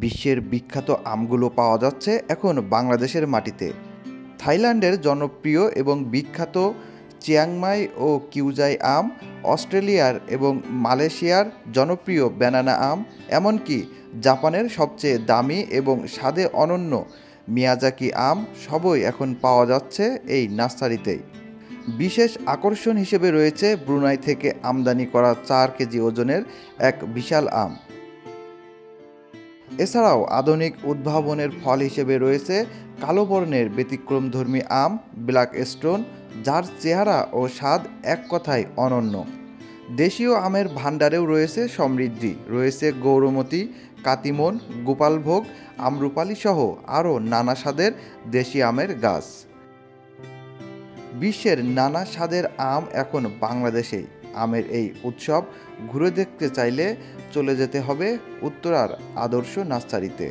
বিশ্বের বিখ্যাত আমগুলো পাওয়া যাচ্ছে এখন বাংলাদেশের মাটিতে। থাইল্যান্ডের জনপ্রিয় এবং বিখ্যাত চিয়াংমাই ও কিউজাই আম, অস্ট্রেলিয়ার এবং মালয়েশিয়ার জনপ্রিয় ব্যানানা আম, এমনকি জাপানের সবচেয়ে দামি এবং স্বাদে অনন্য মিয়াজাকি আম সবই এখন পাওয়া যাচ্ছে এই নার্সারিতেই। বিশেষ আকর্ষণ হিসেবে রয়েছে ব্রুনাই থেকে আমদানি করা 4 কেজি ওজনের এক বিশাল আম। এছাড়াও আধুনিক উদ্ভাবনের ফল হিসেবে রয়েছে কালো বর্ণের ব্যতিক্রমধর্মী আম ব্ল্যাক স্টোন, যার চেহারা ও স্বাদ এক কথায় অনন্য। দেশীয় আমের ভাণ্ডারেও রয়েছে সমৃদ্ধি, রয়েছে গৌরমতি, কাতিমন, গোপালভোগ, আমরুপালি সহ আরও নানা স্বাদের দেশি আমের গাছ। বিশ্বের নানা স্বাদের আম এখন বাংলাদেশেই। আমের এই উৎসব ঘুরে দেখতে চাইলে চলে যেতে হবে উত্তরার আদর্শ নার্সারিতে।